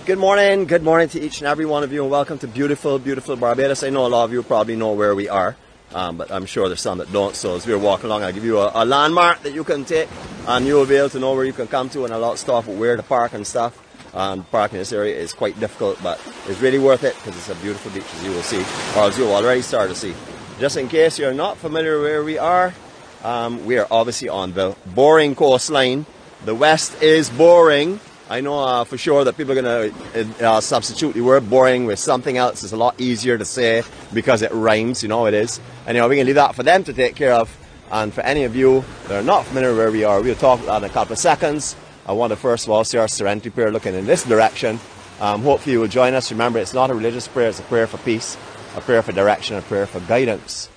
Good morning to each and every one of you, and welcome to beautiful, beautiful Barbados. I know a lot of you probably know where we are, but I'm sure there's some that don't. So as we're walking along, I'll give you a landmark that you can take, and you will be able to know where you can come to and a lot of stuff, where to park and stuff. Parking in this area is quite difficult, but it's really worth it because it's a beautiful beach, as you will see, or as you've already started to see. Just in case you're not familiar where we are obviously on the boring coastline. The west is boring. I know for sure that people are going to substitute the word boring with something else. It's a lot easier to say because it rhymes, you know it is. Anyhow, we can leave that for them to take care of. And for any of you that are not familiar where we are, we'll talk about that in a couple of seconds. I want to first of all see our serenity prayer looking in this direction. Hopefully you will join us. Remember, it's not a religious prayer, it's a prayer for peace, a prayer for direction, a prayer for guidance.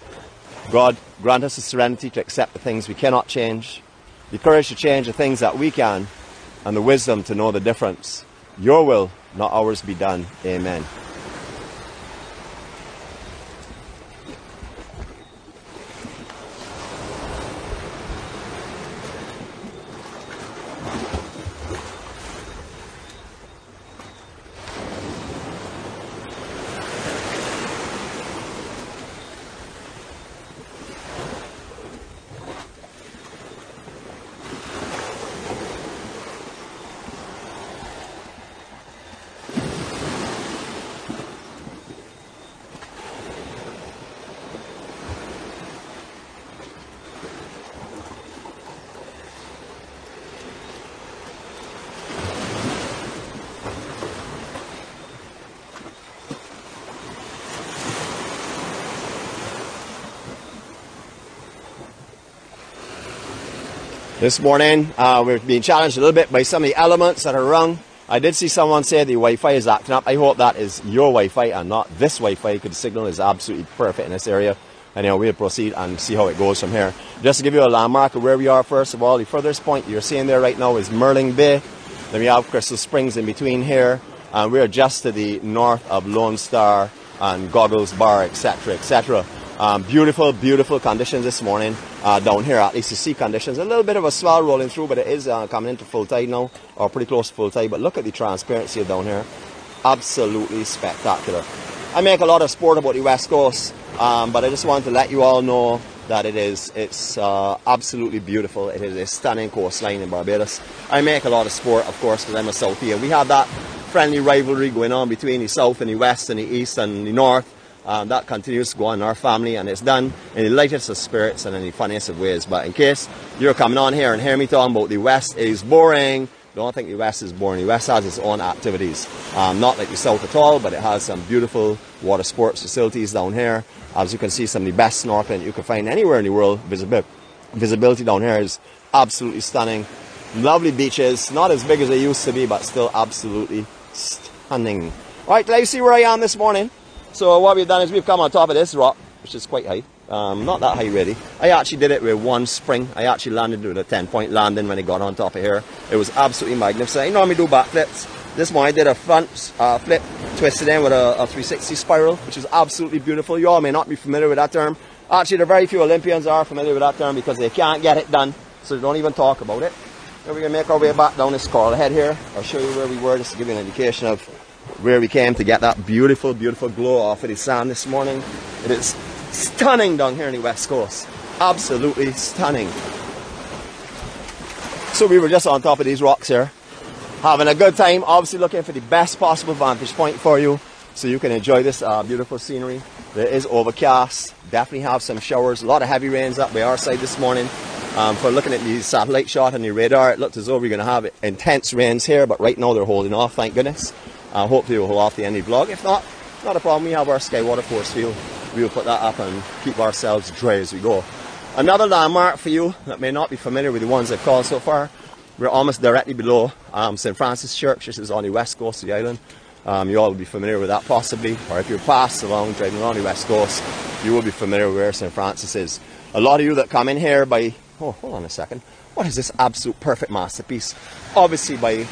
God, grant us the serenity to accept the things we cannot change, the courage to change the things that we can, and the wisdom to know the difference. Your will, not ours, be done. Amen. This morning, we're being challenged a little bit by some of the elements that are wrong. I did see someone say the Wi-Fi is acting up. I hope that is your Wi-Fi and not this Wi-Fi, because the signal is absolutely perfect in this area. Anyhow, we'll proceed and see how it goes from here. Just to give you a landmark of where we are, first of all, the furthest point you're seeing there right now is Alleyne Bay. Then we have Crystal Springs in between here. And we're just to the north of Lone Star and Goggles Bar, etc., etc. Beautiful, beautiful conditions this morning down here, at least the sea conditions. A little bit of a swell rolling through, but it is coming into full tide now, or pretty close to full tide. But look at the transparency down here. Absolutely spectacular. I make a lot of sport about the West Coast, but I just want to let you all know that it's absolutely beautiful. It is a stunning coastline in Barbados. I make a lot of sport, of course, because I'm a Southie, and we have that friendly rivalry going on between the South and the West and the East and the North. That continues to go on in our family, and it's done in the lightest of spirits and in the funniest of ways. But in case you're coming on here and hear me talking about the West is boring, don't think the West is boring. The West has its own activities. Not like the South at all, but it has some beautiful water sports facilities down here. As you can see, some of the best snorkeling you can find anywhere in the world. Visibility down here is absolutely stunning. Lovely beaches, not as big as they used to be, but still absolutely stunning. All right, let you see where I am this morning. So what we've done is we've come on top of this rock, which is quite high. Not that high really. I actually did it with one spring. I actually landed with a 10-point landing when I got on top of here. It was absolutely magnificent. I normally do backflips. This one I did a front flip, twisted in with a 360 spiral, which is absolutely beautiful. You all may not be familiar with that term. Actually, there are very few Olympians are familiar with that term because they can't get it done, so they don't even talk about it. So we're going to make our way back down this coral head here. I'll show you where we were just to give you an indication of where we came to get that beautiful, beautiful glow off of the sand this morning. It is stunning down here on the West Coast. Absolutely stunning. So we were just on top of these rocks here, having a good time, obviously looking for the best possible vantage point for you so you can enjoy this beautiful scenery. There is overcast, definitely have some showers, a lot of heavy rains up by our side this morning. For looking at the satellite shot on the radar, it looked as though we're going to have intense rains here, but right now they're holding off, thank goodness. Hopefully we'll hold off the end of the vlog. If not a problem. We have our Skywater force field. We will put that up and keep ourselves dry as we go. Another landmark for you that may not be familiar with the ones I've called so far. We're almost directly below St. Francis Church. This is on the west coast of the island. You all will be familiar with that possibly. Or if you're past along, driving along the west coast, you will be familiar with where St. Francis is. A lot of you that come in here by... Oh, hold on a second. What is this absolute perfect masterpiece? Obviously by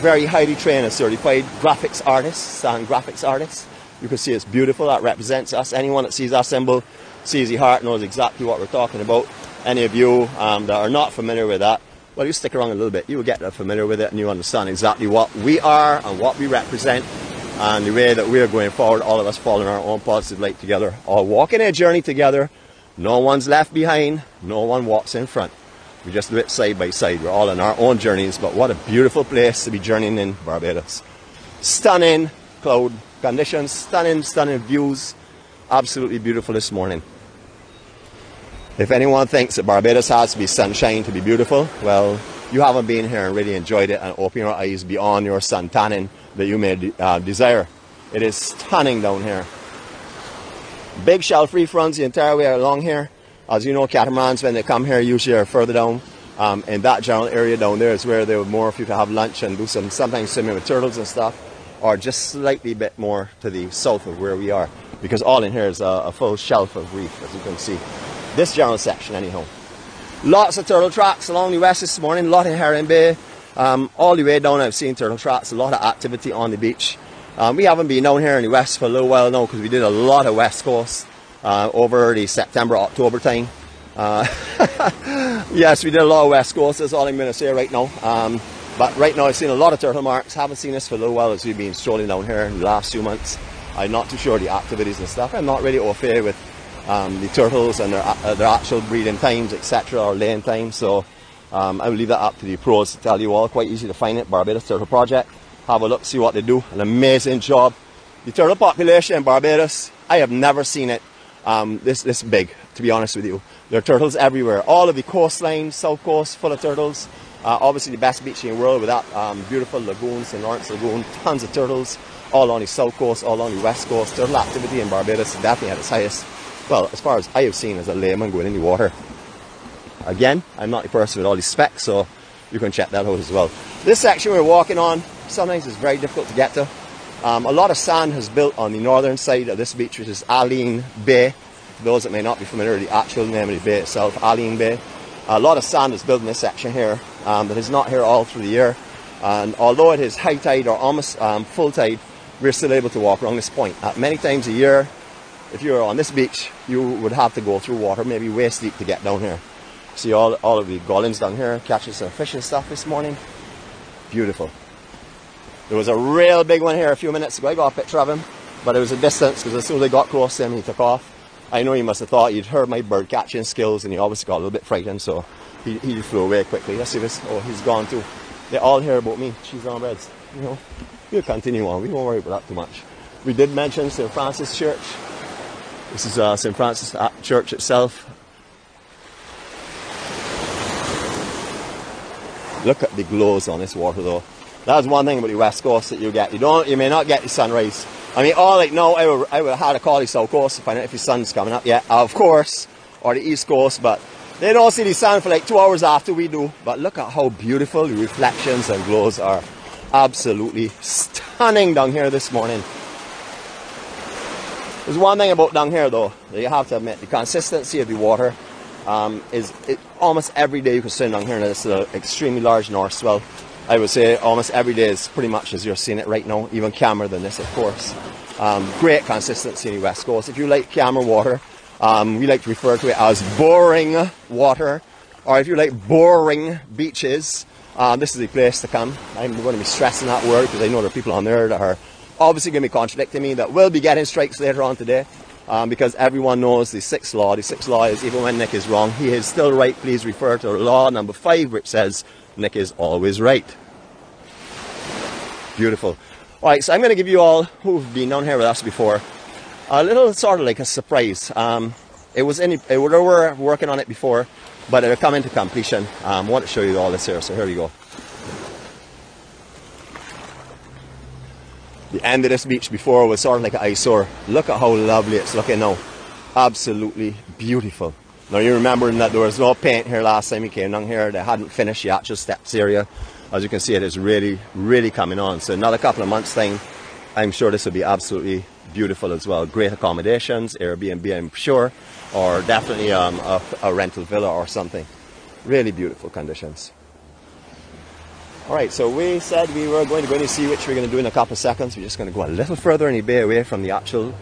very highly trained and certified graphics artists and graphics artists. You can see it's beautiful. That represents us. Anyone that sees that symbol, sees the heart, knows exactly what we're talking about. Any of you that are not familiar with that, well, you stick around a little bit, you will get familiar with it and you understand exactly what we are and what we represent and the way that we are going forward, all of us following our own positive light together, all walking a journey together. No one's left behind, no one walks in front. We just do it side by side. We're all on our own journeys, but what a beautiful place to be journeying in Barbados. Stunning cloud conditions, stunning views. Absolutely beautiful this morning. If anyone thinks that Barbados has to be sunshine to be beautiful, well, you haven't been here and really enjoyed it and opened your eyes beyond your sun tanning that you may desire. It is stunning down here. Big shell-free fronts the entire way along here. As you know, catamarans, when they come here, usually are further down. In that general area down there is where they would more for you to have lunch and do sometimes swimming with turtles and stuff, or just slightly bit more to the south of where we are, because all in here is a full shelf of reef, as you can see. This general section anyhow. Lots of turtle tracks along the west this morning, a lot in Alleyne Bay. All the way down I've seen turtle tracks, a lot of activity on the beach. We haven't been down here in the west for a little while now because we did a lot of west coast over the September, October time. Yes, we did a lot of west coast, that's all I'm going to say right now. But right now I've seen a lot of turtle marks, haven't seen this for a little while as we've been strolling down here in the last few months. I'm not too sure the activities and stuff. I'm not really au fait with the turtles and their actual breeding times, etc., or laying times. So I will leave that up to the pros to tell you all. Quite easy to find it, Barbados Turtle Project. Have a look, see what they do. An amazing job. The turtle population in Barbados, I have never seen it this big, to be honest with you. There are turtles everywhere. All of the coastline, south coast, full of turtles. Obviously the best beach in the world with that beautiful lagoon, St. Lawrence Lagoon. Tons of turtles all on the south coast, all on the west coast. Turtle activity in Barbados is definitely at its highest. Well, as far as I have seen as a layman going in the water. Again, I'm not the person with all these specs, so you can check that out as well. This section we're walking on, sometimes it's very difficult to get to. A lot of sand has built on the northern side of this beach, which is Alleyne Bay. For those that may not be familiar with the actual name of the bay itself, Alleyne Bay. A lot of sand is built in this section here that is not here all through the year. And although it is high tide or almost full tide, we're still able to walk around this point. Many times a year, if you're on this beach, you would have to go through water, maybe waist deep to get down here. See all of the gollins down here, catching some fish and stuff this morning. Beautiful. There was a real big one here a few minutes ago. I got a picture of him, but it was a distance because as soon as I got close to him, he took off. I know he must have thought he'd heard my bird catching skills and he obviously got a little bit frightened, so he flew away quickly. Let's see this. Oh, he's gone too. They all hear about me. She's on beds. You know, we'll continue on. We won't worry about that too much. We did mention St. Francis Church. This is St. Francis Church itself. Look at the glows on this water though. That's one thing about the west coast that you get. You may not get the sunrise. I mean, all like now, I would have had to call the south coast to find out if the sun's coming up yet, of course, or the east coast, but they don't see the sun for like 2 hours after we do. But look at how beautiful the reflections and glows are. Absolutely stunning down here this morning. There's one thing about down here though, that you have to admit, the consistency of the water almost every day you can swim down here, and it's an extremely large north swell. I would say almost every day is pretty much as you're seeing it right now, even calmer than this of course. Great consistency in the west coast. If you like calmer water, we like to refer to it as boring water, or if you like boring beaches, this is the place to come. I'm going to be stressing that word because I know there are people on there that are obviously going to be contradicting me, that will be getting strikes later on today, because everyone knows the sixth law. The sixth law is even when Nick is wrong, he is still right. Please refer to law number 5, which says Nick is always right. Beautiful. Alright, so I'm going to give you all who've been down here with us before a little sort of like a surprise. They were working on it before, but it'll come into completion. I want to show you all this here, so here we go. The end of this beach before was sort of like an eyesore. Look at how lovely it's looking now. Absolutely beautiful. Now you remember that there was no paint here last time we came down here. They hadn't finished the actual steps area. As you can see, it is really, really coming on. So another couple of months time, I'm sure this will be absolutely beautiful as well. Great accommodations, Airbnb I'm sure, or definitely a rental villa or something. Really beautiful conditions. Alright, so we said we were going to go in and see which we're going to do in a couple of seconds. We're just going to go a little further in the bay away from the actual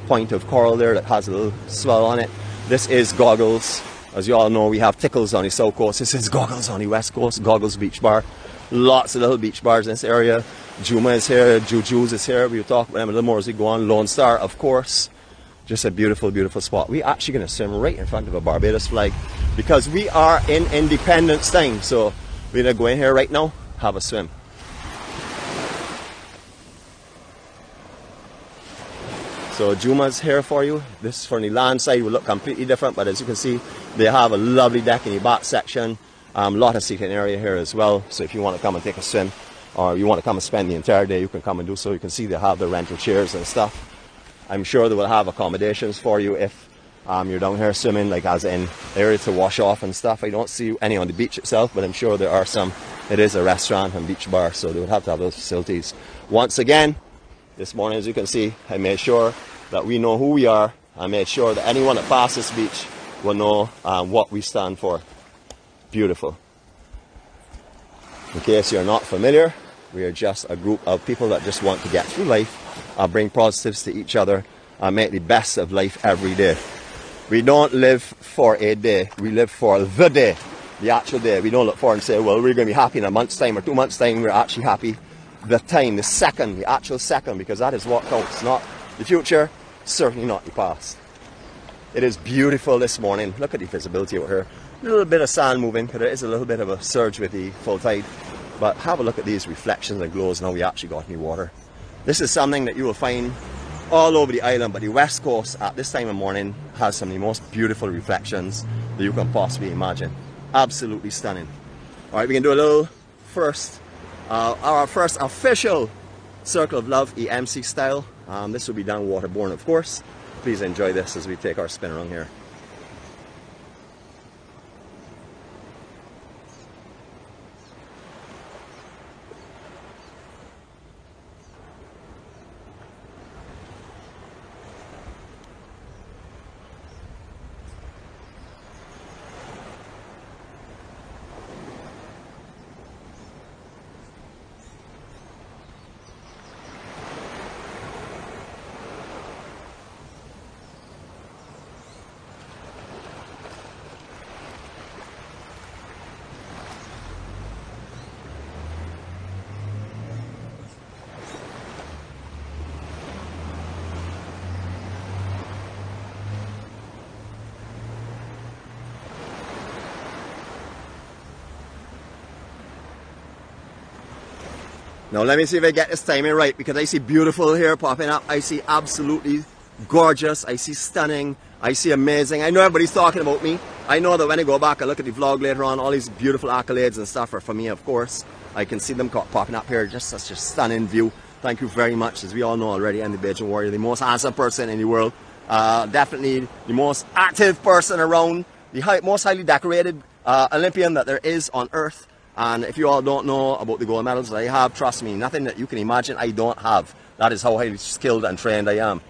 point of coral there that has a little swell on it. This is Goggles As you all know, we have Tickles on the south coast. This is Goggles on the west coast. Goggles Beach Bar. Lots of little beach bars in this area. Juma is here. Juju's is here. We'll talk about them a little more as we go on. Lone Star, of course. Just a beautiful, beautiful spot. We're actually going to swim right in front of a Barbados flag because we are in Independence time. So we're going to go in here right now, have a swim. So Juma's here for you. This from the land side will look completely different, but as you can see, they have a lovely deck in the back section. Lot of seating area here as well. So if you want to come and take a swim, or you want to come and spend the entire day, you can come and do so. You can see they have the rental chairs and stuff. I'm sure they will have accommodations for you if you're down here swimming, like as in area to wash off and stuff. I don't see any on the beach itself, but I'm sure there are some. It is a restaurant and beach bar, so they would have to have those facilities. Once again, this morning, as you can see, I made sure that we know who we are. I made sure that anyone that passes this beach will know what we stand for. Beautiful. In case you're not familiar, we are just a group of people that just want to get through life, bring positives to each other, and make the best of life every day. We don't live for a day, we live for the day, the actual day. We don't look forward and say, well, we're going to be happy in a month's time or 2 months' time. We're actually happy the time, the second, the actual second, because that is what counts, not the future, certainly not the past. It is beautiful this morning. Look at the visibility out here. A little bit of sand moving, because there is a little bit of a surge with the full tide. But have a look at these reflections and glows now we actually got in the water. This is something that you will find all over the island, but the west coast at this time of morning has some of the most beautiful reflections that you can possibly imagine. Absolutely stunning. Alright, we can do a little first, our first official Circle of Love EMC style. This will be done waterborne, of course. Please enjoy this as we take our spin around here. Now let me see if I get this timing right, because I see beautiful here popping up. I see absolutely gorgeous. I see stunning. I see amazing. I know everybody's talking about me. I know that when I go back and look at the vlog later on, all these beautiful accolades and stuff are for me, of course. I can see them popping up here. Just such a stunning view. Thank you very much. As we all know already, I'm the Bajan Warrior, the most handsome person in the world. Definitely the most active person around. The most highly decorated Olympian that there is on earth. And if you all don't know about the gold medals that I have, trust me, nothing that you can imagine I don't have. That is how highly skilled and trained I am.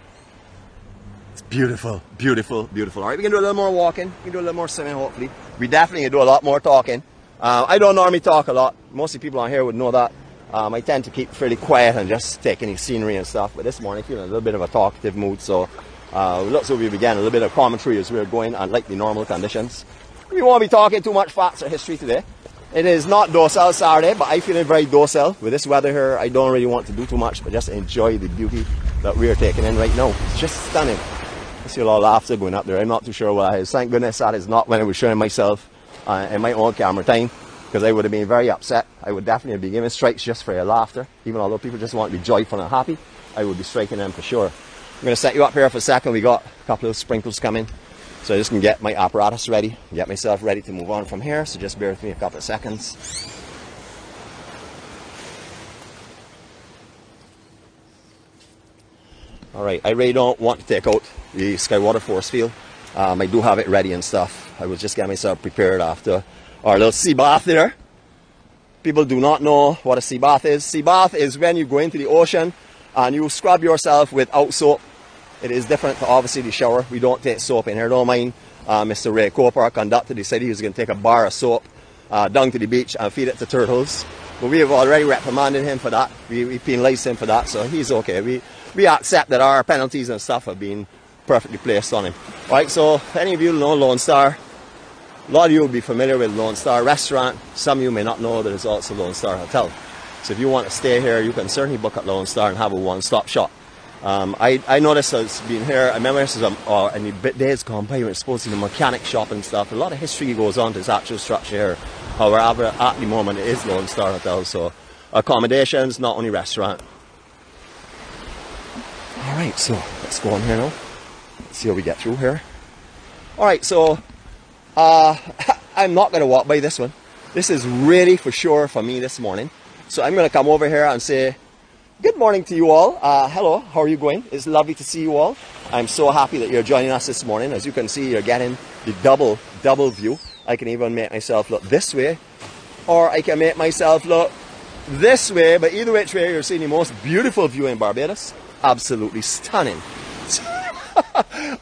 It's beautiful, beautiful, beautiful. All right, we can do a little more walking. We can do a little more swimming, hopefully. We definitely can do a lot more talking. I don't normally talk a lot. Most of the people on here would know that. I tend to keep fairly quiet and just take any scenery and stuff. But this morning, I'm feeling a little bit of a talkative mood. So it looks like we began a little bit of commentary as we're going, unlike the normal conditions. We won't be talking too much facts or history today. It is not docile Saturday, but I feel very docile. With this weather here, I don't really want to do too much, but just enjoy the beauty that we are taking in right now. It's just stunning. I see a lot of laughter going up there. I'm not too sure what it is. Thank goodness that is not when I was showing myself in my own camera time, because I would have been very upset. I would definitely be giving strikes just for your laughter. Even although people just want to be joyful and happy, I would be striking them for sure. I'm going to set you up here for a second. We got a couple of sprinkles coming. So I just can get my apparatus ready, get myself ready to move on from here. So just bear with me a couple of seconds. Alright, I really don't want to take out the Skywater force field. I do have it ready and stuff. I was just getting myself prepared after our little sea bath there. People do not know what a sea bath is. Sea bath is when you go into the ocean and you scrub yourself without soap. It is different to obviously the shower. We don't take soap in here. Don't mind Mr. Ray Cooper, our conductor, decided he was going to take a bar of soap down to the beach and feed it to turtles. But we have already reprimanded him for that. We penalized him for that, so he's okay. We accept that our penalties and stuff have been perfectly placed on him. Alright, so any of you know Lone Star, A lot of you will be familiar with Lone Star Restaurant. Some of you may not know that there's also Lone Star Hotel. So if you want to stay here, you can certainly book at Lone Star and have a one-stop shop. I noticed as being here, I remember this is in the days gone by when it's supposed to be the mechanic shop and stuff. A lot of history goes on to this actual structure here. However, at the moment it is Lone Star Hotel, so accommodations, not only restaurant. Alright, so let's go on here now. Let's see how we get through here. Alright, so I'm not going to walk by this one. This is really for sure for me this morning. So I'm going to come over here and say good morning to you all. Hello, how are you going? It's lovely to see you all. I'm so happy that you're joining us this morning. As you can see, you're getting the double view. I can even make myself look this way, or I can make myself look this way, but either which way, you're seeing the most beautiful view in Barbados. Absolutely stunning.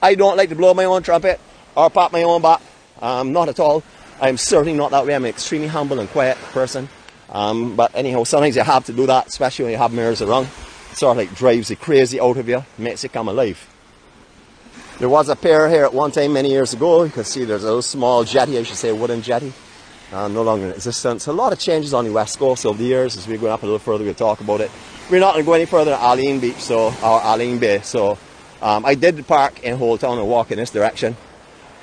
I don't like to blow my own trumpet or pop my own back. Not at all. I'm certainly not that way. I'm an extremely humble and quiet person. But anyhow, sometimes you have to do that, especially when you have mirrors around. It sort of like drives the crazy out of you, makes it come alive. There was a pier here at one time many years ago. You can see there's a little small jetty, I should say wooden jetty. No longer in existence. A lot of changes on the west coast over the years. As we go up a little further, we'll talk about it. We're not going to go any further than Alleyne Beach, or Alleyne Bay. So I did park in Whole Town and walk in this direction.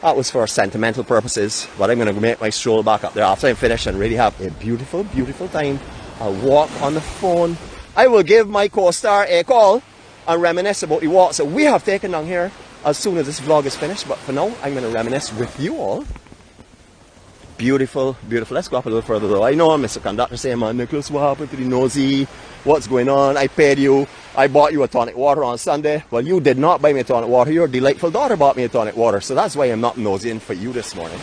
That was for sentimental purposes, but I'm going to make my stroll back up there after I'm finished and really have a beautiful, beautiful time. I'll walk on the phone. I will give my co-star a call and reminisce about the walks that we have taken down here as soon as this vlog is finished. But for now, I'm going to reminisce with you all. Beautiful, beautiful. Let's go up a little further though. I know Mr. Conductor saying, man, Nicholas, what happened to the nosy? What's going on? I paid you. I bought you a tonic water on Sunday. Well, you did not buy me a tonic water. Your delightful daughter bought me a tonic water. So that's why I'm not nosying for you this morning.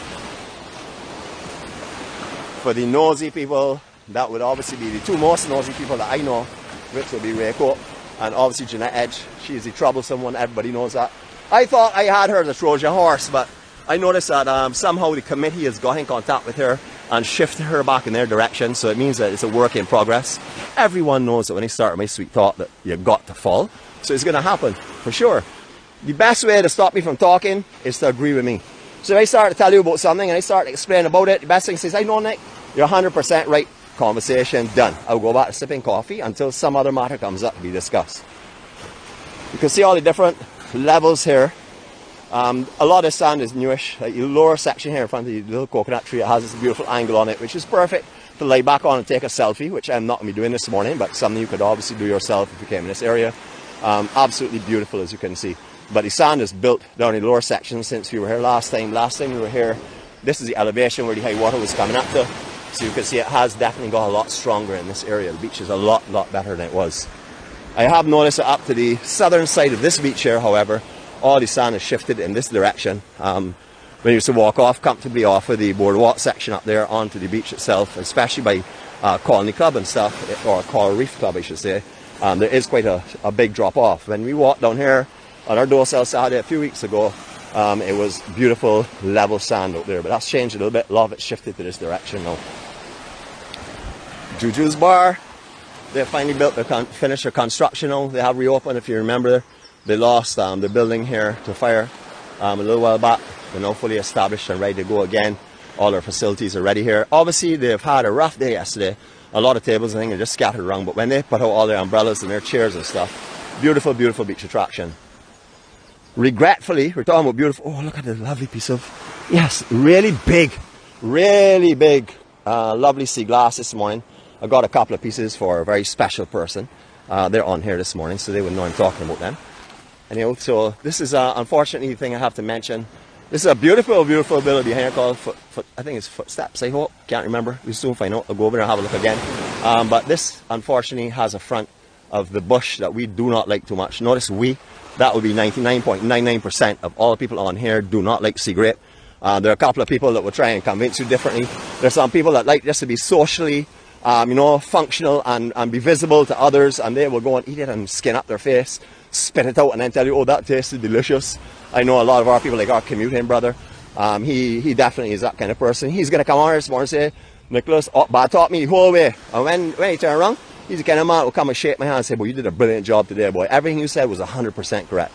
For the nosy people, that would obviously be the two most nosy people that I know, which would be Ray Cope and obviously Jeanette Edge. She's the troublesome one. Everybody knows that. I thought I had her as a Trojan horse, but I noticed that somehow the committee has got in contact with her and shifted her back in their direction, so it means that it's a work in progress. Everyone knows that when I start my sweet talk that you've got to fall, so it's going to happen, for sure. The best way to stop me from talking is to agree with me. So if I start to tell you about something and I start to explain about it, the best thing is, I know, Nick, you're 100% right. Conversation done. I'll go back to sipping coffee until some other matter comes up to be discussed. You can see all the different levels here. A lot of sand is newish. Like the lower section here in front of the little coconut tree, it has this beautiful angle on it, which is perfect to lay back on and take a selfie, which I'm not going to be doing this morning, but something you could obviously do yourself if you came in this area. Absolutely beautiful, as you can see. But the sand is built down in the lower section since we were here last time. Last time we were here, this is the elevation where the high water was coming up to. So you can see it has definitely got a lot stronger in this area. The beach is a lot better than it was. I have noticed that up to the southern side of this beach here, however, all the sand is shifted in this direction. When you used to walk off comfortably off of the boardwalk section up there onto the beach itself, especially by Colony Club and stuff, or Coral Reef Club I should say, there is quite a big drop off. When we walked down here on our Dorsal Saturday a few weeks ago, it was beautiful level sand out there, but that's changed a little bit. A lot of it shifted to this direction now. Juju's Bar, they finally finished their construction now. They have reopened, if you remember. They lost the building here to fire a little while back. They're now fully established and ready to go again. All their facilities are ready here. Obviously, they've had a rough day yesterday. A lot of tables and things are just scattered around, but when they put out all their umbrellas and their chairs and stuff, beautiful, beautiful beach attraction. Regretfully, we're talking about beautiful. Oh, look at the lovely piece of, yes, really big, lovely sea glass this morning. I got a couple of pieces for a very special person. They're on here this morning, so they would know I'm talking about them. Anyhow, so this is unfortunately the thing I have to mention. This is a beautiful, beautiful building behind here called I think it's Footsteps, I hope. Can't remember. We'll soon find out. I'll go over there and have a look again. But this, unfortunately, has a front of the bush that we do not like too much. Notice that would be 99.99% of all people on here do not like sea grape. There are a couple of people that will try and convince you differently. There's some people that like just to be socially functional and be visible to others, and they will go and eat it and skin up their face, spit it out, and then tell you, oh, that tasted delicious. I know a lot of our people, like our commuting brother, he definitely is that kind of person. He's going to come on here this morning and say, Nicholas, Bob taught me the whole way. And when he turned around, he's the kind of man who will come and shake my hand and say, boy, you did a brilliant job today, boy. Everything you said was 100% correct.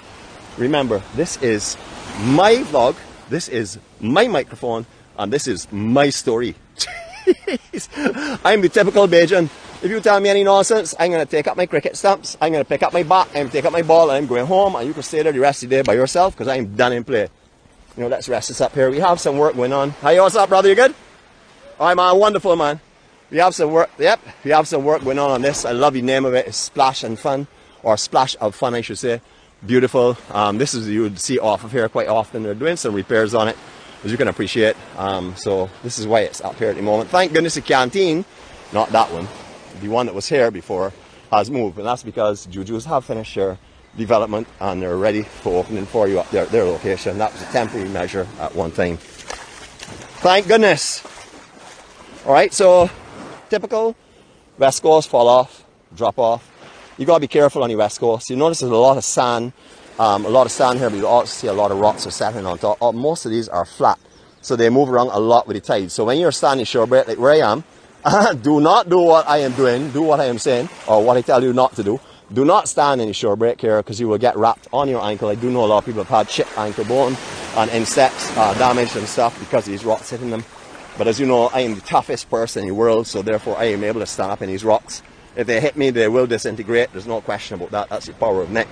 Remember, this is my vlog, this is my microphone, And this is my story. I'm the typical Bajan. If you tell me any nonsense, I'm going to take up my cricket stumps, I'm going to pick up my bat, I'm going to take up my ball, and I'm going home, and you can stay there the rest of the day by yourself, because I'm done in play. You know, let's rest this up here. We have some work going on. Hey, what's up, brother? You good? I'm wonderful, man. We have some work, yep, we have some work going on this. I love the name of it. It's Splash and Fun, or Splash of Fun, I should say. Beautiful. This is, you would see off of here quite often. They're doing some repairs on it, as you can appreciate. So this is why it's up here at the moment. Thank goodness the canteen, not that one, the one that was here before, has moved. And that's because Juju's have finished their development and they're ready for opening for you up there at their location. That was a temporary measure at one time. Thank goodness. Alright, so typical West Coast fall off, drop off. You got to be careful on the West Coast. You notice there's a lot of sand here, but you also see a lot of rocks are settling on top. Most of these are flat, so they move around a lot with the tide. So when you're standing shorebreak, like where I am, do not do what I am doing, do what I am saying, or what I tell you not to do. Do not stand in the shorebreak here, because you will get wrapped on your ankle. I do know a lot of people have had chipped ankle bone and insects damaged and stuff because of these rocks hitting them. But as you know, I am the toughest person in the world, so therefore I am able to stand up in these rocks. If they hit me, they will disintegrate. There's no question about that. That's the power of Nick.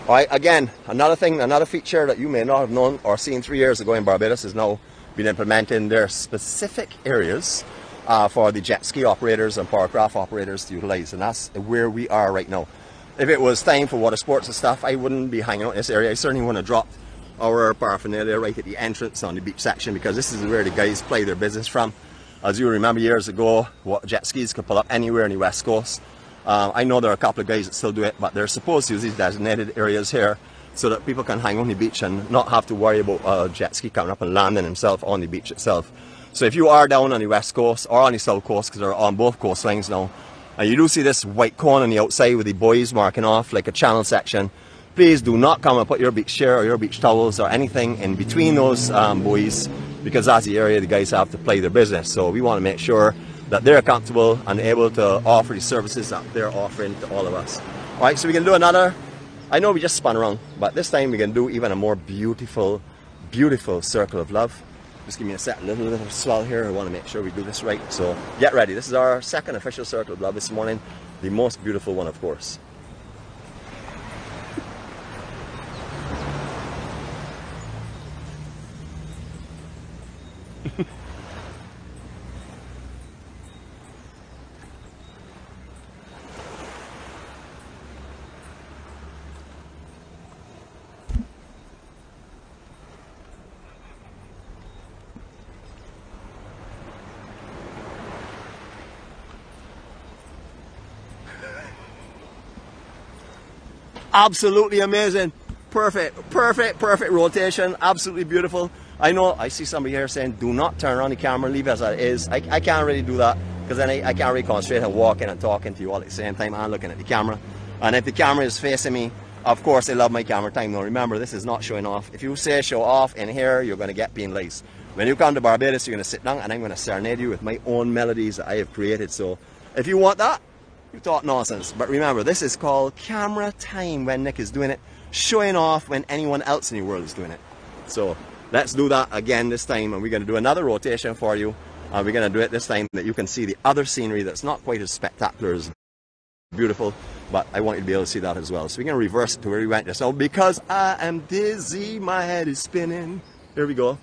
Alright, again, another thing, another feature that you may not have known or seen 3 years ago in Barbados is now being implemented in their specific areas for the jet ski operators and powercraft operators to utilize. And that's where we are right now. If it was time for water sports and stuff, I wouldn't be hanging out in this area. I certainly wouldn't have dropped our paraphernalia right at the entrance on the beach section, because this is where the guys play their business from. As you remember years ago, jet skis could pull up anywhere in the West Coast. I know there are a couple of guys that still do it, but they're supposed to use these designated areas here so that people can hang on the beach and not have to worry about a jet ski coming up and landing himself on the beach itself. So if you are down on the West Coast or on the South Coast, because they're on both coastlines now, and you do see this white cone on the outside with the buoys marking off like a channel section, please do not come and put your beach chair or your beach towels or anything in between those buoys, because that's the area the guys have to play their business. So we want to make sure that they're comfortable and able to offer the services that they're offering to all of us. Alright, so we can do another, I know we just spun around, but this time we can do even a more beautiful, beautiful circle of love. Just give me a sec, a little swell here. I want to make sure we do this right. So get ready. This is our second official circle of love this morning. The most beautiful one, of course. Absolutely amazing. Perfect rotation. Absolutely beautiful. I know I see somebody here saying do not turn around the camera, leave it as it is. I can't really do that, because then I can't really concentrate on walking and talking to you all at the same time and looking at the camera. And if the camera is facing me, of course I love my camera time. Now remember, this is not showing off. If you say show off in here, you're going to get penalized. When you come to Barbados, you're going to sit down and I'm going to serenade you with my own melodies that I have created. So if you want that, you talk nonsense. But remember, this is called camera time when Nick is doing it, showing off when anyone else in the world is doing it. So let's do that again this time, and we're going to do another rotation for you. We're going to do it this time that you can see the other scenery that's not quite as spectacular as beautiful, but I want you to be able to see that as well. So we're going to reverse it to where we went just now, because I am dizzy, my head is spinning. Here we go.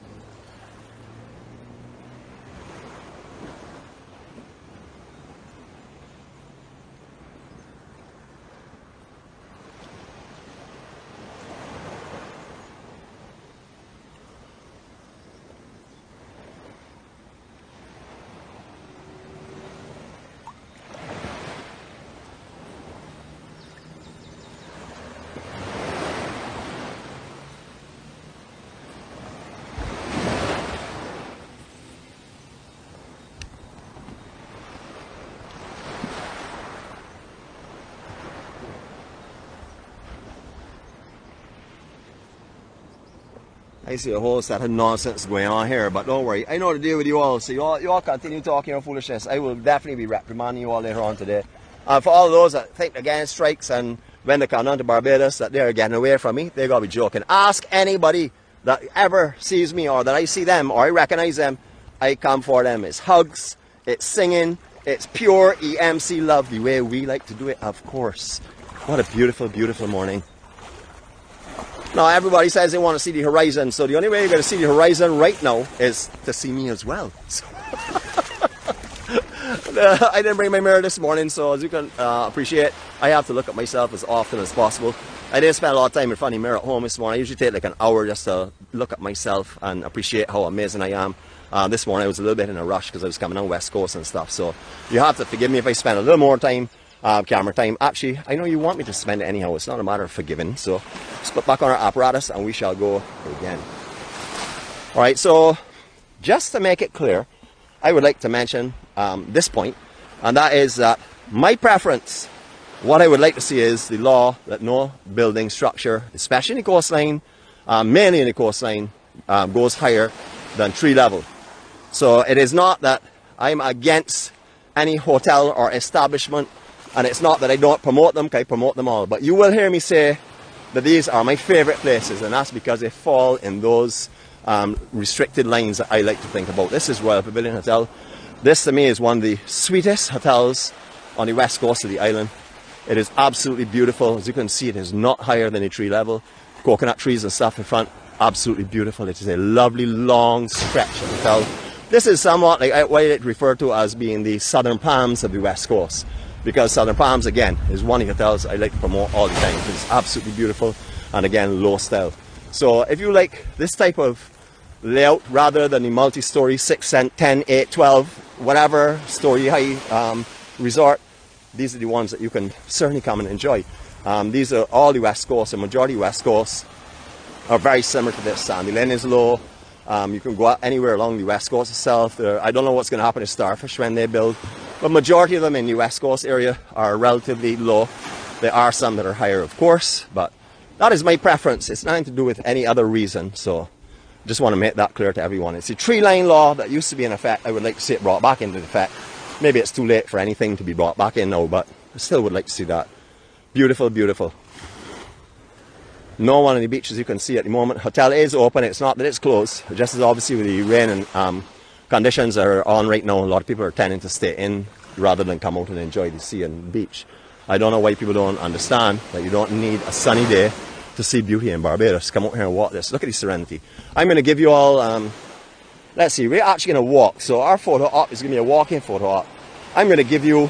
I see a whole set of nonsense going on here, but don't worry, I know how to deal with you all, so you all continue talking your foolishness. I will definitely be reprimanding you all later on today. For all those that think again strikes and when they come down to Barbados that they're getting away from me, they're going to be joking. Ask anybody that ever sees me, or that I see them, or I recognize them, I come for them. It's hugs, it's singing, it's pure EMC love, the way we like to do it, of course. What a beautiful, beautiful morning. Now, everybody says they want to see the horizon, so the only way you're going to see the horizon right now is to see me as well. So I didn't bring my mirror this morning, so as you can appreciate, I have to look at myself as often as possible. I didn't spend a lot of time in front of the mirror at home this morning. I usually take like an hour just to look at myself and appreciate how amazing I am. This morning I was a little bit in a rush because I was coming on West Coast and stuff, so you have to forgive me if I spend a little more time, camera time. Actually, I know you want me to spend it anyhow. It's not a matter of forgiving, so let's put back on our apparatus and we shall go again. Alright, so just to make it clear, I would like to mention this point, and that is that my preference, what I would like to see is the law that no building structure, especially in the coastline, mainly in the coastline, goes higher than tree level. So it is not that I'm against any hotel or establishment, and it's not that I don't promote them, because I promote them all. But you will hear me say that these are my favorite places, and that's because they fall in those restricted lines that I like to think about. This is Royal Pavilion Hotel. This to me is one of the sweetest hotels on the west coast of the island. It is absolutely beautiful. As you can see, it is not higher than the tree level. Coconut trees and stuff in front, absolutely beautiful. It is a lovely long stretch of hotel. This is somewhat like what I refer to as being the Southern Palms of the west coast, because Southern Palms, again, is one of the hotels I like to promote all the time. It's absolutely beautiful, and again, low style. So if you like this type of layout rather than the multi-story 6, 10, 8, 12, whatever story high resort, these are the ones that you can certainly come and enjoy. These are all the west coast. The majority west coast are very similar to this. Sandy Lane is low. You can go out anywhere along the west coast itself. I don't know what's going to happen to Starfish when they build, but majority of them in the west coast area are relatively low. There are some that are higher, of course, but that is my preference. It's nothing to do with any other reason, so just want to make that clear to everyone. It's a tree line law that used to be in effect. I would like to see it brought back into effect. Maybe it's too late for anything to be brought back in now, but I still would like to see that. Beautiful, beautiful. No one on the beaches you can see at the moment. Hotel is open. It's not that it's closed. Just as obviously with the rain and conditions that are on right now, a lot of people are tending to stay in rather than come out and enjoy the sea and the beach. I don't know why people don't understand that you don't need a sunny day to see beauty in Barbados. Come out here and walk this. Look at the serenity. I'm going to give you all, let's see, we're actually going to walk. So our photo op is going to be a walking photo op. I'm going to give you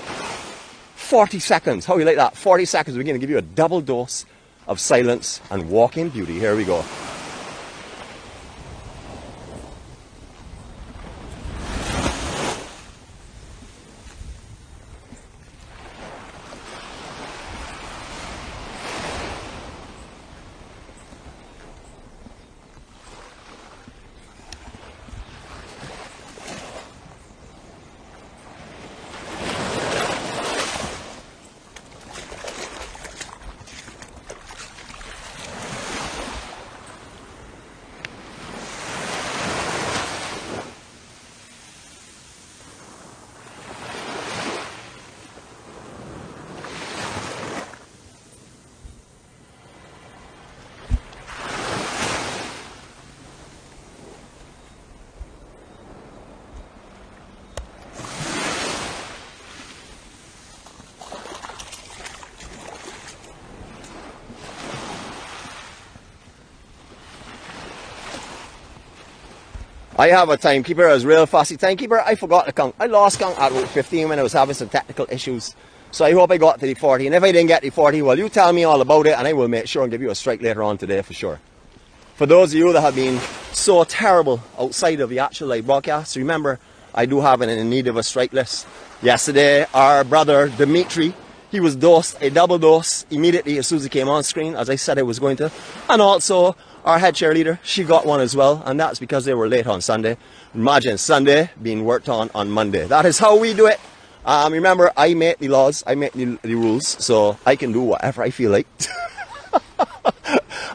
40 seconds. How do you like that? 40 seconds. We're going to give you a double dose of silence and walking beauty. Here we go. I have a timekeeper, a real fussy timekeeper. I forgot to count. I lost count at about 15 when I was having some technical issues. So I hope I got to the 40. And if I didn't get the 40, well, you tell me all about it and I will make sure and give you a strike later on today for sure. For those of you that have been so terrible outside of the actual live broadcast, remember, I do have an in need of a strike list. Yesterday, our brother Dimitri, he was dosed a double dose immediately as soon as he came on screen, as I said I was going to. And also, our head cheerleader, she got one as well, and that's because they were late on Sunday. Imagine Sunday being worked on Monday. That is how we do it. Remember, I make the laws, I make the rules, so I can do whatever I feel like.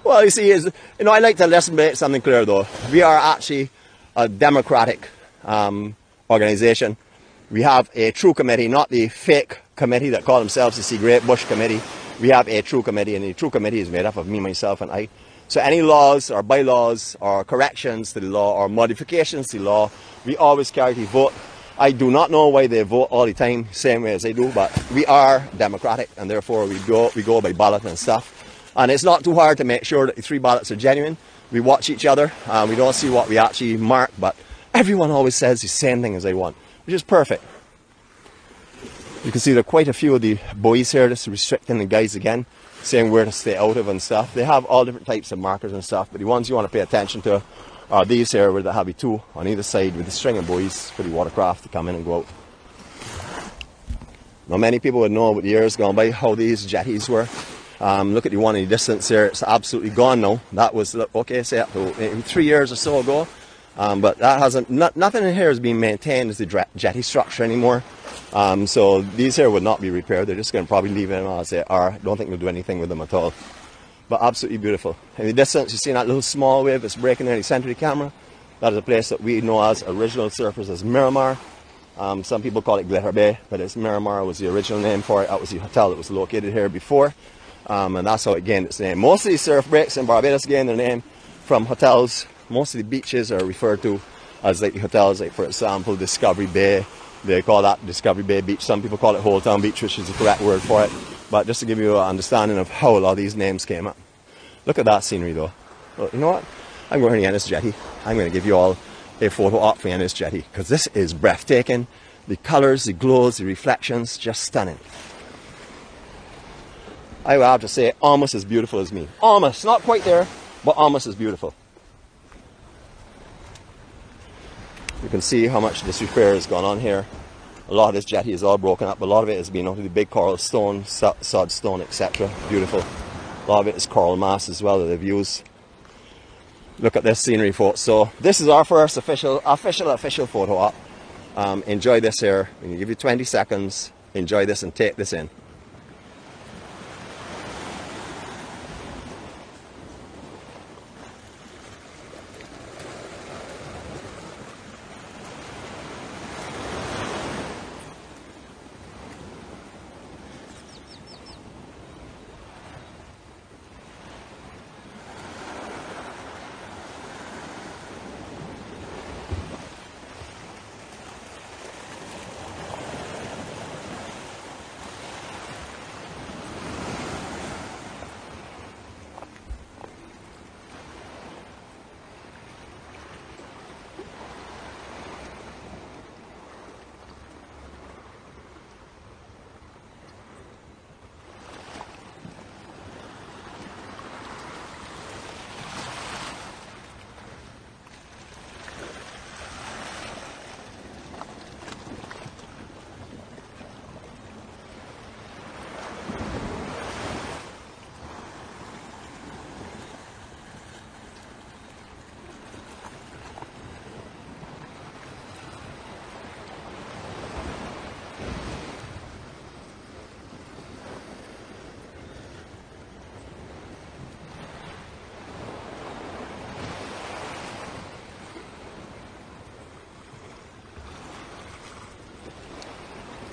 Well, you see, I like to make something clear though. We are actually a democratic organization. We have a true committee, not the fake committee that call themselves the Sea Great Bush Committee. We have a true committee, and the true committee is made up of me, myself, and I. So any laws or bylaws or corrections to the law or modifications to the law, we always carry to vote. I do not know why they vote all the time, same way as they do, but we are democratic, and therefore we go by ballot and stuff. And it's not too hard to make sure that the 3 ballots are genuine. We watch each other, we don't see what we actually mark, but everyone always says the same thing as they want, which is perfect. You can see there are quite a few of the buoys here that's restricting the guys again, saying where to stay out of and stuff. They have all different types of markers and stuff, but the ones you want to pay attention to are these here, where they have the 2 on either side with the string of buoys for the watercraft to come in and go out. Now many people would know with the years gone by how these jetties were. Look at the one in the distance here, it's absolutely gone now. That was, okay, say up to 3 years or so ago, but that hasn't, nothing in here has been maintained as the jetty structure anymore. So these here would not be repaired. They're just going to probably leave them as they are. I don't think they'll do anything with them at all. But absolutely beautiful. In the distance, you see that little small wave that's breaking in the center of the camera. That is a place that we know as original surfers as Miramar. Some people call it Glitter Bay, but it's Miramar was the original name for it. That was the hotel that was located here before. And that's how it gained its name. Most of these surf breaks in Barbados gained their name from hotels. Most of the beaches are referred to as like the hotels, like for example, Discovery Bay. They call that Discovery Bay Beach. Some people call it Whole Town Beach, which is the correct word for it. But just to give you an understanding of how a lot of these names came up. Look at that scenery though. Well, you know what? I'm going to Ennis Jetty. I'm going to give you all a photo op for Ennis Jetty, because this is breathtaking. The colours, the glows, the reflections, just stunning. I would have to say almost as beautiful as me. Almost, not quite there, but almost as beautiful. You can see how much disrepair has gone on here. A lot of this jetty is all broken up. A lot of it has been onto the big coral stone, sod stone, etc. Beautiful. A lot of it is coral mass as well that they've used. Look at this scenery, folks. So this is our first official photo op. Enjoy this here. I'm going to give you 20 seconds. Enjoy this and take this in.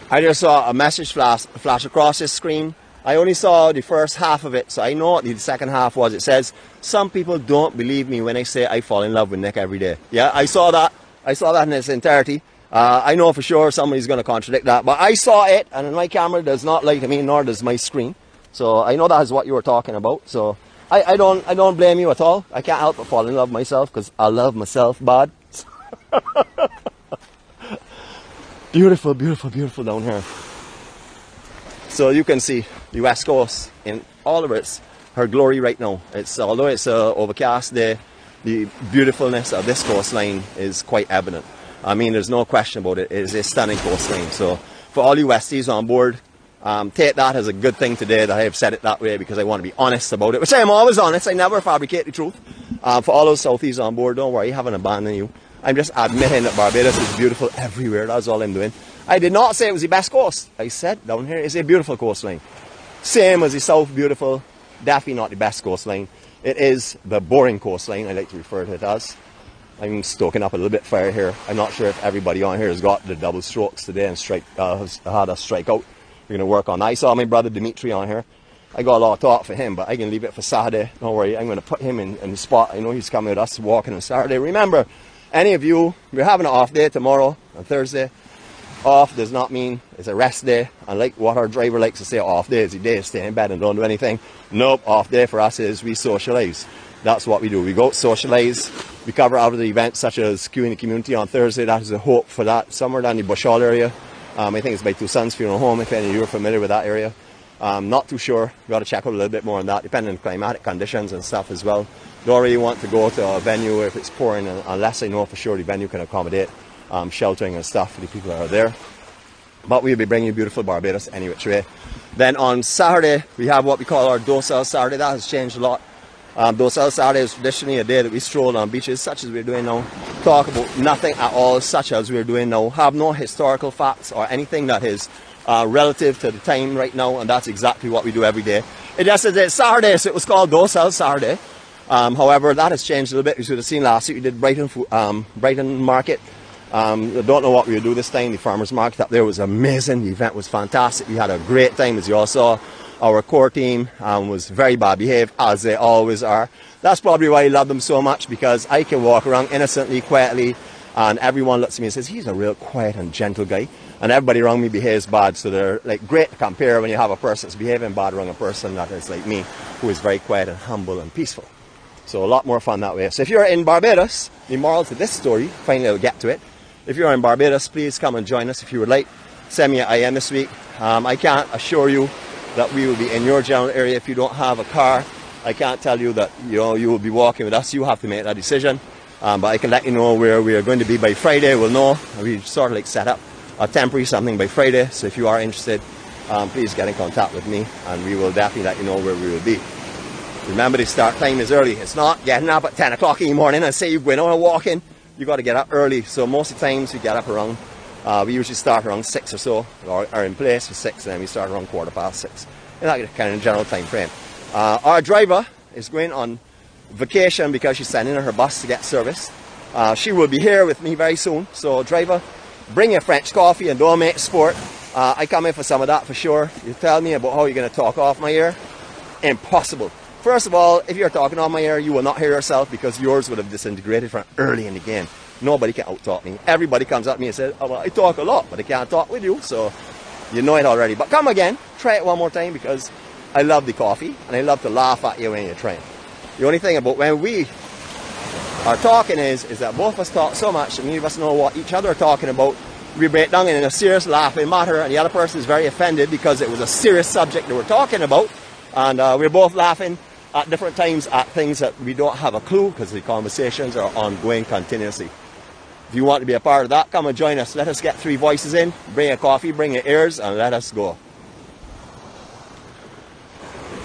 I just saw a message flash across this screen. I only saw the first half of it, so I know what the second half was. It says, some people don't believe me when I say I fall in love with Nick every day. Yeah, I saw that. I saw that in its entirety. I know for sure somebody's going to contradict that, but I saw it, and my camera does not lie to me, nor does my screen. So I know that is what you were talking about. So I don't blame you at all. I can't help but fall in love myself, because I love myself bad. Beautiful, beautiful, beautiful down here. So you can see the West Coast in all of her glory right now. Although it's an overcast day, the beautifulness of this coastline is quite evident. I mean, there's no question about it. It is a stunning coastline. So for all you Westies on board, take that as a good thing today that I have said it that way, because I want to be honest about it, which I am always honest. I never fabricate the truth. For all those Southies on board, don't worry, I haven't abandoned you. I'm just admitting that Barbados is beautiful everywhere. That's all I'm doing. I did not say it was the best coast. I said down here is a beautiful coastline. Same as the South, beautiful. Definitely not the best coastline. It is the boring coastline, I like to refer to it as. I'm stoking up a little bit fire here. I'm not sure if everybody on here has got the double strokes today and has had a strikeout. We're going to work on that. I saw my brother Dimitri on here. I got a lot of thought for him, but I can leave it for Saturday. Don't worry, I'm going to put him in the spot. I know he's coming with us walking on Saturday. Remember, any of you, we're having an off day tomorrow on Thursday. Off does not mean it's a rest day. And like what our driver likes to say, off day is a day, stay in bed and don't do anything. Nope, off day for us is we socialize. That's what we do. We go socialize. We cover other events such as Q in the community on Thursday. That is a hope for that. Somewhere down the Bushall area. I think it's by Two Sons Funeral Home, if any of you are familiar with that area. Not too sure. We've got to check out a little bit more on that, depending on climatic conditions and stuff as well. Don't really want to go to a venue if it's pouring, unless I know for sure the venue can accommodate sheltering and stuff for the people that are there. But we'll be bringing you beautiful Barbados any which way. Then on Saturday, we have what we call our Docile Saturday. That has changed a lot. Docile Saturday is traditionally a day that we stroll on beaches, such as we're doing now. Talk about nothing at all, such as we're doing now. Have no historical facts or anything that is relative to the time right now, and that's exactly what we do every day. It just says it's Saturday, so it was called Docile Saturday. However, that has changed a little bit. You should have seen last week we did Brighton Market. I don't know what we would do this time. The farmers market up there was amazing. The event was fantastic. We had a great time, as you all saw. Our core team was very bad behaved, as they always are. That's probably why I love them so much, because I can walk around innocently, quietly, and everyone looks at me and says, he's a real quiet and gentle guy. And everybody around me behaves bad, so they're like great to compare when you have a person that's behaving bad around a person that is like me, who is very quiet and humble and peaceful. So a lot more fun that way. So if you're in Barbados, the moral to this story, finally I'll get to it. If you're in Barbados, please come and join us if you would like. Send me an IM this week. I can't assure you that we will be in your general area if you don't have a car. I can't tell you that you will be walking with us. You have to make that decision. But I can let you know where we are going to be by Friday. We'll know. We sort of like set up a temporary something by Friday. So if you are interested, please get in contact with me, and we will definitely let you know where we will be. Remember, the start time is early. It's not getting up at 10 o'clock in the morning and say you're going on a walk-in. You got to get up early. So most of the times we get up around, we usually start around 6 or so, or are in place for 6, and then we start around 6:15. In that kind of general time frame. Our driver is going on vacation because she's sending her bus to get serviced. She will be here with me very soon. So driver, bring your French coffee and don't make sport. I come in for some of that for sure. You tell me about how you're going to talk off my ear. Impossible. First of all, if you're talking off my ear, you will not hear yourself, because yours would have disintegrated from early in the game. Nobody can out-talk me. Everybody comes up to me and says, oh, well, I talk a lot, but I can't talk with you. So you know it already. But come again, try it one more time, because I love the coffee and I love to laugh at you when you're trying. The only thing about when we are talking is that both of us talk so much and neither of us know what each other are talking about. We break down in a serious laughing matter, and the other person is very offended because it was a serious subject that we're talking about, and we're both laughing at different times at things that we don't have a clue, because the conversations are ongoing continuously. If you want to be a part of that, come and join us. Let us get 3 voices in. Bring a coffee, bring your ears, and let us go.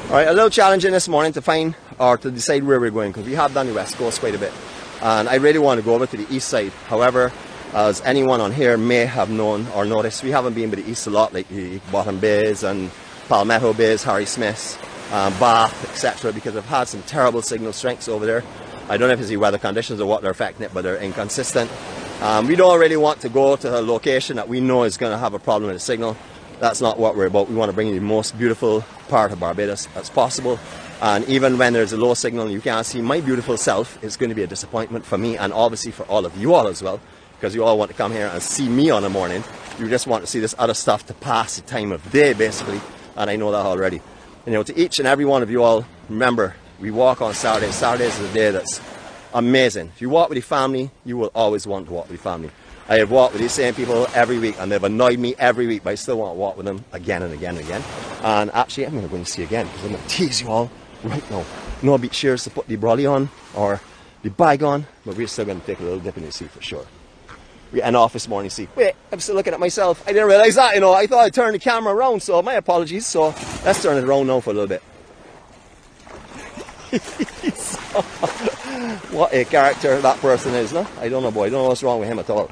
Alright, a little challenging this morning to find or to decide where we're going, because we have done the West Coast quite a bit. And I really want to go over to the east side. However, as anyone on here may have known or noticed, we haven't been to the east a lot, like the Bottom Bays and Palmetto Bays, Harry Smiths, Bath, etc., because we've had some terrible signal strengths over there. I don't know if it's the weather conditions or what they're affecting it, but they're inconsistent. We don't really want to go to a location that we know is going to have a problem with the signal. That's not what we're about. We want to bring you the most beautiful part of Barbados as possible. And even when there's a low signal and you can't see my beautiful self, it's going to be a disappointment for me, and obviously for all of you all as well, because you all want to come here and see me on a morning. You just want to see this other stuff to pass the time of day, basically, and I know that already. You know, to each and every one of you all, remember, we walk on Saturdays. Saturdays is a day that's amazing. If you walk with your family, you will always want to walk with your family. I have walked with these same people every week, and they've annoyed me every week, but I still want to walk with them again and again and again. And actually, I'm going to go and see again, because I'm going to tease you all right now. No beach shears to put the brolly on, or the bag on, but we're still going to take a little dip in the sea for sure. We end off this morning, see. Wait, I'm still looking at myself. I didn't realize that, you know. I thought I turned the camera around, so my apologies. So let's turn it around now for a little bit. What a character that person is, no? I don't know, boy. I don't know what's wrong with him at all.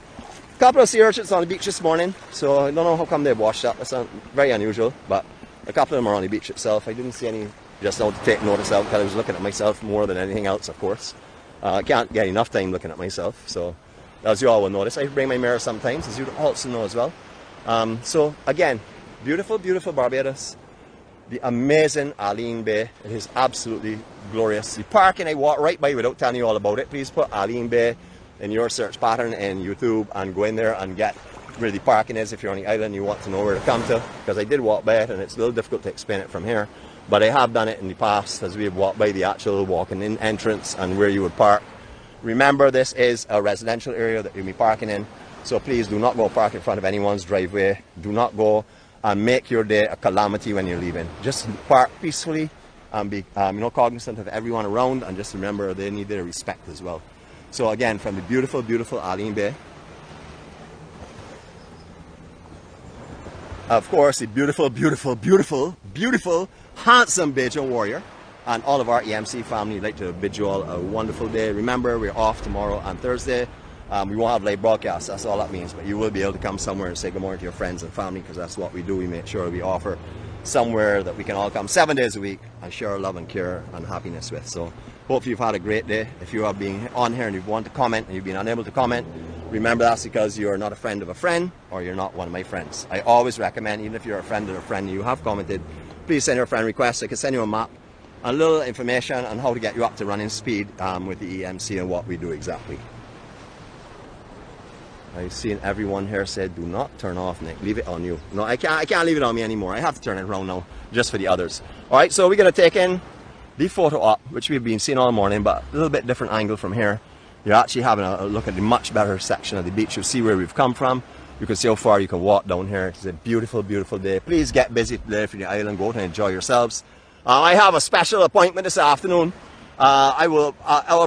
A couple of sea urchins on the beach this morning, so I don't know how come they've washed up. That's very unusual, but a couple of them are on the beach itself. I didn't see any just now to take notice of, because I was looking at myself more than anything else, of course. I can't get enough time looking at myself, so as you all will notice, I bring my mirror sometimes, as you also know as well. So again, beautiful, beautiful Barbados. the amazing Alleyne Bay. It is absolutely glorious. The parking I walk right by without telling you all about it. Please put Alleyne Bay in your search pattern in YouTube and go in there and get where the parking is if you're on the island and you want to know where to come to, because I did walk by it and it's a little difficult to explain it from here, but I have done it in the past as we have walked by the actual walking in entrance and where you would park. Remember, this is a residential area that you'll be parking in, so please do not go park in front of anyone's driveway. Do not go and make your day a calamity when you're leaving. Just park peacefully and be cognizant of everyone around, and just remember they need their respect as well. So again, from the beautiful, beautiful Alleyne Bay, of course, the beautiful, beautiful, beautiful, beautiful, handsome Bajan warrior, and all of our EMC family would like to bid you all a wonderful day. Remember, we're off tomorrow and Thursday. We won't have live broadcasts, that's all that means, but you will be able to come somewhere and say good morning to your friends and family, because that's what we do. We make sure we offer somewhere that we can all come 7 days a week and share love and care and happiness with. So hopefully you've had a great day. If you have been on here and you want to comment and you've been unable to comment, remember that's because you're not a friend of a friend, or you're not one of my friends. I always recommend, even if you're a friend of a friend and you have commented, please send your friend request. I can send you a map, a little information on how to get you up to running speed with the EMC and what we do exactly. I've seen everyone here say, do not turn off, Nick. Leave it on you. No, I can't leave it on me anymore. I have to turn it around now, just for the others. All right, so we're going to take in the photo op, which we've been seeing all morning, but a little bit different angle from here. You're actually having a look at the much better section of the beach. You'll see where we've come from. You can see how far you can walk down here. It's a beautiful, beautiful day. Please get busy today for the island. Go out and enjoy yourselves. I have a special appointment this afternoon. I will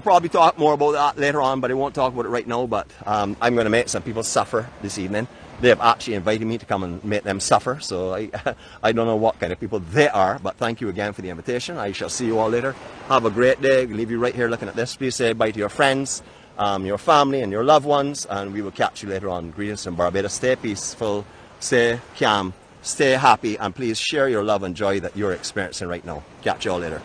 probably talk more about that later on, but I won't talk about it right now. But I'm going to make some people suffer this evening. They have actually invited me to come and make them suffer, so I don't know what kind of people they are, but thank you again for the invitation. I shall see you all later. Have a great day. I'll leave you right here looking at this. Please say bye to your friends, your family and your loved ones, and we will catch you later on. Greetings from Barbados. Stay peaceful, stay calm, stay happy, and please share your love and joy that you're experiencing right now. Catch you all later.